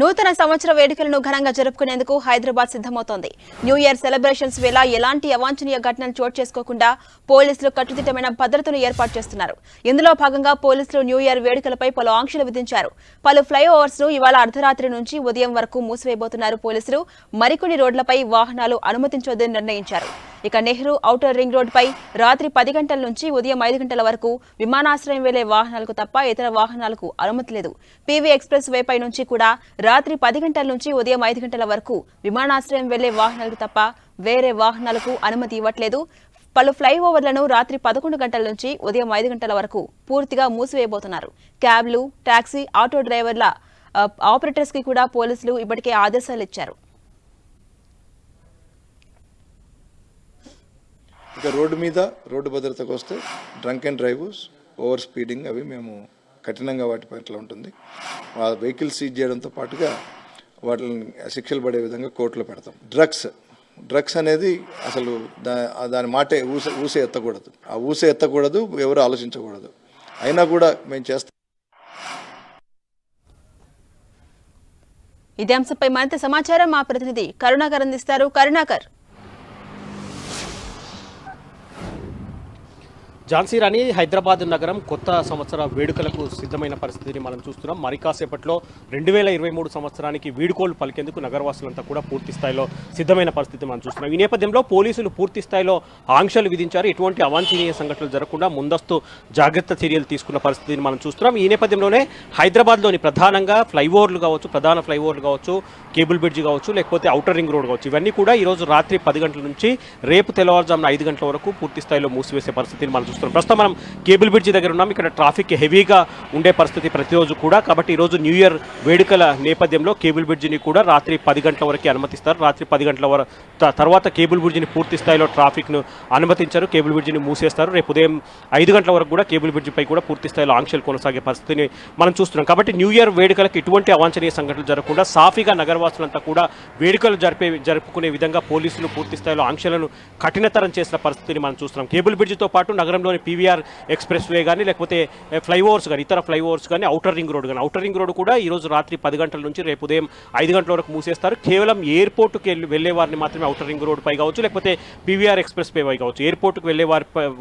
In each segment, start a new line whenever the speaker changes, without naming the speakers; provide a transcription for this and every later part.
నూతన సంవత్సర వేడుకలను ఘనంగా జరుపుకునేందుకు హైదరాబాద్ సిద్ధమవుతోంది. న్యూ ఇయర్ సెలబ్రేషన్స్ వేళ ఎలాంటి అవాంఛనీయ ఘటనలు చోటు చేసుకోకుండా పోలీసులు కట్టుదిట్టమైన భద్రతను ఏర్పాటు చేస్తున్నారు. ఇందులో భాగంగా పోలీసులు న్యూ ఇయర్ వేడుకలపై పలు ఆంక్షలు విధించారు. పలు ఫ్లైఓవర్స్ ను ఇవాళ అర్ధరాత్రి నుంచి ఉదయం వరకు మూసివేయబోతున్నారు పోలీసులు. మరికొన్ని రోడ్లపై వాహనాలు అనుమతించొద్దని నిర్ణయించారు. ఇక నెహ్రూ ఔటర్ రింగ్ రోడ్డుపై రాత్రి 10 గంటల నుంచి ఉదయం 5 గంటల వరకు విమానాశ్రయం వెళ్లే వాహనాలకు తప్ప ఇతర వాహనాలకు అనుమతి లేదు. పీవీ ఎక్స్ప్రెస్ వేపై నుంచి కూడా రాత్రి 10 గంటల నుంచి ఉదయం 5 గంటల వరకు విమానాశ్రయం వెళ్లే వాహనాలకు తప్ప వేరే వాహనాలకు అనుమతి ఇవ్వట్లేదు. పలు ఫ్లైఓవర్లను రాత్రి 11 గంటల నుంచి ఉదయం 5 గంటల వరకు పూర్తిగా మూసివేయబోతున్నారు. క్యాబ్లు, టాక్సీ, ఆటో డ్రైవర్ల ఆపరేటర్స్ కి కూడా పోలీసులు ఇప్పటికే ఆదేశాలు ఇచ్చారు.
ఇక రోడ్డు భద్రతకు వస్తే drunk and drive, over speeding అవి మేము కఠినంగా వాటి పట్ల ఉంటుంది. ఆ వెహికల్ సీజ్ చేయడంతో పాటుగా వాటిని శిక్షలు పడే విధంగా కోర్టులో పెడతాం. డ్రగ్స్ అనేది అసలు దాని మాటే ఊసే ఎత్తకూడదు. ఆ ఊసే ఎత్తకూడదు, ఎవరు ఆలోచించకూడదు. అయినా కూడా మేము చేస్తాం.
ఇదే అంశంపై మరింత సమాచారం మా ప్రతినిధి కరుణాకర్ అందిస్తారు. కరుణాకర్,
ఝాన్సీ రాణి, హైదరాబాద్ నగరం కొత్త సంవత్సర వేడుకలకు సిద్ధమైన పరిస్థితిని మనం చూస్తున్నాం. మరి కాసేపట్లో 2023 సంవత్సరానికి వీడుకోలు పలికేందుకు నగరవాసులంతా కూడా పూర్తి స్థాయిలో సిద్ధమైన పరిస్థితి మనం చూస్తున్నాం. ఈ నేపథ్యంలో పోలీసులు పూర్తి స్థాయిలో ఆంక్షలు విధించారు. ఎటువంటి అవాంఛనీయ సంఘటనలు జరగకుండా ముందస్తు జాగ్రత్త చర్యలు తీసుకున్న పరిస్థితిని మనం చూస్తున్నాం. ఈ నేపథ్యంలోనే హైదరాబాద్లోని ప్రధానంగా ఫ్లైఓవర్లు కావచ్చు, ప్రధాన ఫ్లైఓవర్లు కావచ్చు, కేబుల్ బ్రిడ్జ్ కావచ్చు, లేకపోతే ఔటర్ రింగ్ రోడ్ కావచ్చు, ఇవన్నీ కూడా ఈరోజు రాత్రి 10 గంటల నుంచి రేపు తెల్లవారుజామున 5 గంటల వరకు పూర్తి స్థాయిలో మూసివేసే పరిస్థితిని మనం చూస్తున్నాం. ప్రస్తుతం మనం కేబుల్ బ్రిడ్జ్ దగ్గర ఉన్నాం. ఇక్కడ ట్రాఫిక్ హెవీగా ఉండే పరిస్థితి ప్రతిరోజు కూడా. కాబట్టి ఈరోజు న్యూ ఇయర్ వేడుకల నేపథ్యంలో కేబుల్ బ్రిడ్జిని కూడా రాత్రి 10 గంటల వరకు అనుమతిస్తారు. రాత్రి 10 గంటల తర్వాత కేబుల్ బ్రిడ్జిని పూర్తి స్థాయిలో ట్రాఫిక్ను అనుమతించారు. కేబుల్ బ్రిడ్జిని మూసేస్తారు. రేపు ఉదయం 5 గంటల వరకు కూడా కేబుల్ బ్రిడ్జిపై కూడా పూర్తి స్థాయిలో ఆంక్షలు కొనసాగే పరిస్థితిని మనం చూస్తున్నాం. కాబట్టి న్యూ ఇయర్ వేడుకలకు ఎటువంటి అవాంఛనీయ సంఘటనలు జరగకుండా సాఫీగా నగరవాసులంతా కూడా వేడుకలు జరుపుకునే విధంగా పోలీసులు పూర్తి స్థాయిలో ఆంక్షలను కఠినతరం చేసిన పరిస్థితిని మనం చూస్తున్నాం. కేబుల్ బ్రిడ్జితో పాటు నగరంలోని పీవీఆర్ ఎక్స్ప్రెస్ వే కానీ, లేకపోతే ఫ్లైఓవర్స్ కానీ, ఇతర ఫ్లైఓవర్స్ కానీ, ఔటర్ రింగ్ రోడ్ కానీ, ఔటర్ రింగ్ రోడ్ కూడా ఈరోజు రాత్రి 10 గంటల నుంచి రేపు ఉదయం 5 గంటల వరకు మూసేస్తారు. కేవలం ఎయిర్పోర్టుకి వెళ్లే వారిని మాత్రమే ఔటర్ రింగ్ రోడ్ పై కావచ్చు, లేకపోతే పీవీఆర్ ఎక్స్ప్రెస్ వే పై కావచ్చు, ఎయిర్పోర్టుకు వెళ్లే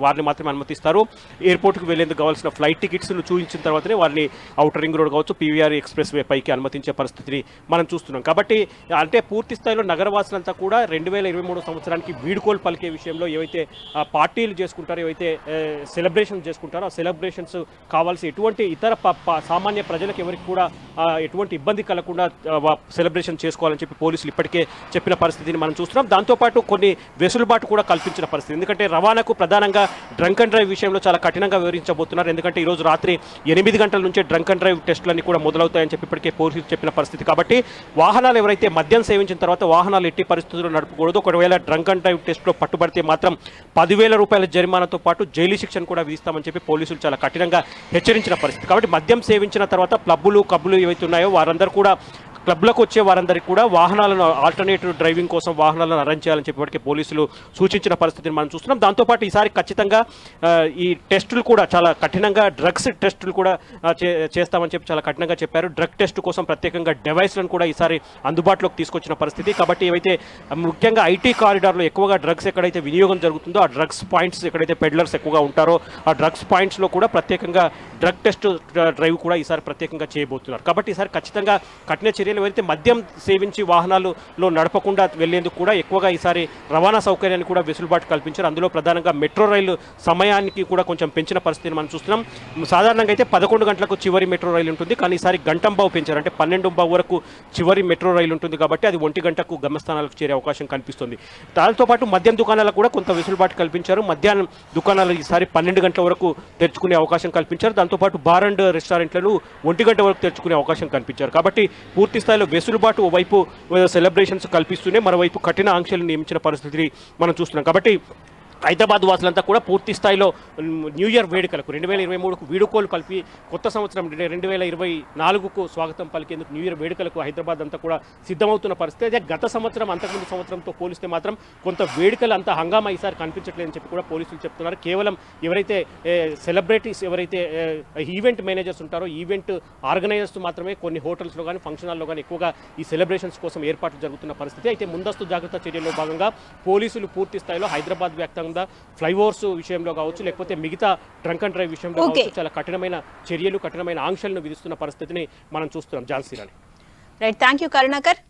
వారిని మాత్రమే అనుమతిస్తారు. ఎయిర్పోర్టుకు వెళ్లేందుకు కావాల్సిన ఫ్లైట్ టికెట్స్ను చూపించిన తర్వాతనే వారిని ఔటర్ రింగ్ రోడ్ కావచ్చు, పీవీఆర్ ఎక్స్ప్రెస్ వే పైకి అనుమతించే పరిస్థితిని మనం చూస్తున్నాం. కాబట్టి అంటే పూర్తి స్థాయిలో నగరవాసులంతా కూడా 2023 సంవత్సరానికి వీడుకోలు పలికే విషయంలో ఏవైతే పార్టీలు చేసుకుంటారో, ఏవైతే సెలబ్రేషన్ చేసుకుంటారో ఆ సెలబ్రేషన్స్ కావాల్సి ఎటువంటి ఇతర సామాన్య ప్రజలకు ఎవరికి కూడా ఎటువంటి ఇబ్బంది కలగకుండా సెలబ్రేషన్ చేసుకోవాలని చెప్పి పోలీసులు ఇప్పటికే చెప్పిన పరిస్థితిని మనం చూస్తున్నాం. దాంతోపాటు కొన్ని వెసులుబాటు కూడా కల్పించిన పరిస్థితి. ఎందుకంటే రవాణాకు ప్రధానంగా డ్రంక్ అండ్ డ్రైవ్ విషయంలో చాలా కఠినంగా వివరించబోతున్నారు. ఎందుకంటే ఈరోజు రాత్రి 8 గంటల నుంచే డ్రంక్ అండ్ డ్రైవ్ టెస్టులన్నీ కూడా మొదలవుతాయని చెప్పి ఇప్పటికే పోలీసులు చెప్పిన పరిస్థితి. కాబట్టి వాహనాలు ఎవరైతే మద్యం సేవించిన తర్వాత వాహనాలు ఎట్టి పరిస్థితుల్లో నడపకూడదు. ఒకవేళ డ్రంక్ అండ్ డ్రైవ్ టెస్ట్లో పట్టుబడితే మాత్రం 10,000 రూపాయల జరిమానాతో పాటు జైలు శిక్షను కూడా విధిస్తామని చెప్పి పోలీసులు చాలా కఠినంగా హెచ్చరించిన పరిస్థితి. కాబట్టి మద్యం సేవించిన తర్వాత క్లబ్బులు ఏవైతే ఉన్నాయో వారందరూ కూడా క్లబ్లకు వచ్చే వారందరికీ కూడా వాహనాలను ఆల్టర్నేటివ్ డ్రైవింగ్ కోసం వాహనాలను అరేంజ్ చేయాలని చెప్పి పోలీసులు సూచించిన పరిస్థితిని మనం చూస్తున్నాం. దాంతోపాటు ఈసారి ఖచ్చితంగా ఈ టెస్టులు కూడా చాలా కఠినంగా డ్రగ్స్ టెస్టులు కూడా చేస్తామని చెప్పి చాలా కఠినంగా చెప్పారు. డ్రగ్ టెస్ట్ కోసం ప్రత్యేకంగా డివైస్లను కూడా ఈసారి అందుబాటులోకి తీసుకొచ్చిన పరిస్థితి. కాబట్టి ఏవైతే ముఖ్యంగా ఐటీ కారిడార్లో ఎక్కువగా డ్రగ్స్ ఎక్కడైతే వినియోగం జరుగుతుందో ఆ డ్రగ్స్ పాయింట్స్ ఎక్కడైతే పెడ్లర్స్ ఎక్కువగా ఉంటారో ఆ డ్రగ్స్ పాయింట్స్లో కూడా ప్రత్యేకంగా డ్రగ్ టెస్ట్ డ్రైవ్ కూడా ఈసారి ప్రత్యేకంగా చేయబోతున్నారు. కాబట్టి ఈసారి ఖచ్చితంగా కఠిన చర్యలు ఎవరైతే మద్యం సేవించి వాహనాలలో నడపకుండా వెళ్లేందుకు కూడా ఎక్కువగా ఈసారి రవాణా సౌకర్యాన్ని కూడా వెసులుబాటు కల్పించారు. అందులో ప్రధానంగా మెట్రో రైలు సమయానికి కూడా కొంచెం పెంచిన పరిస్థితిని మనం చూస్తున్నాం. సాధారణంగా అయితే 11 గంటలకు చివరి మెట్రో రైలు ఉంటుంది, కానీ ఈసారి గంటంబావు పెంచారు. అంటే 12:15 వరకు చివరి మెట్రో రైలు ఉంటుంది. కాబట్టి అది 1 గంటకు గమ్యస్థానాలకు చేరే అవకాశం కనిపిస్తుంది. దాంతోపాటు మద్యం దుకాణాలకు కూడా కొంత వెసులుబాటు కల్పించారు. మధ్యాహ్నం దుకాణాలు ఈసారి 12 గంటల వరకు తెరుచుకునే అవకాశం కల్పించారు. దాంతోపాటు బార్ అండ్ రెస్టారెంట్లను 1 గంట వరకు తెరుచుకునే అవకాశం కల్పించారు. కాబట్టి పూర్తి స్థాయిలో వెసులుబాటు ఓవైపు సెలబ్రేషన్స్ కల్పిస్తూనే మరోవైపు కఠిన ఆంక్షలు నియమించిన పరిస్థితిని మనం చూస్తున్నాం. కాబట్టి హైదరాబాద్ వాసులంతా కూడా పూర్తి స్థాయిలో న్యూ ఇయర్ వేడుకలకు 2023కు వీడుకోలు పలిపి కొత్త సంవత్సరం 2024కు స్వాగతం పలికేందుకు న్యూ ఇయర్ వేడుకలకు హైదరాబాద్ అంతా కూడా సిద్ధమవుతున్న పరిస్థితి. అదే గత సంవత్సరం అంతకుముందు సంవత్సరంతో పోలిస్తే మాత్రం కొంత వేడుకలు అంత హంగామా ఈసారి కనిపించట్లేదని చెప్పి కూడా పోలీసులు చెప్తున్నారు. కేవలం ఎవరైతే సెలబ్రిటీస్ ఎవరైతే ఈవెంట్ మేనేజర్స్ ఉంటారో ఈవెంట్ ఆర్గనైజర్స్ మాత్రమే కొన్ని హోటల్స్లో కానీ ఫంక్షన్ హాల్లో కానీ ఎక్కువగా ఈ సెలబ్రేషన్స్ కోసం ఏర్పాట్లు జరుగుతున్న పరిస్థితి. అయితే ముందస్తు జాగ్రత్త చర్యల్లో భాగంగా పోలీసులు పూర్తి స్థాయిలో హైదరాబాద్ వ్యాప్తంగా ఫ్లైఓవర్స్ విషయంలో కావచ్చు లేకపోతే మిగతా డ్రంక్ అండ్ డ్రైవ్ విషయంలో కావచ్చు చాలా కఠినమైన చర్యలు కఠినమైన ఆంక్షలను విధిస్తున్న పరిస్థితిని మనం చూస్తున్నాం. Jhansi Rani.
Right, thank you Karunakar.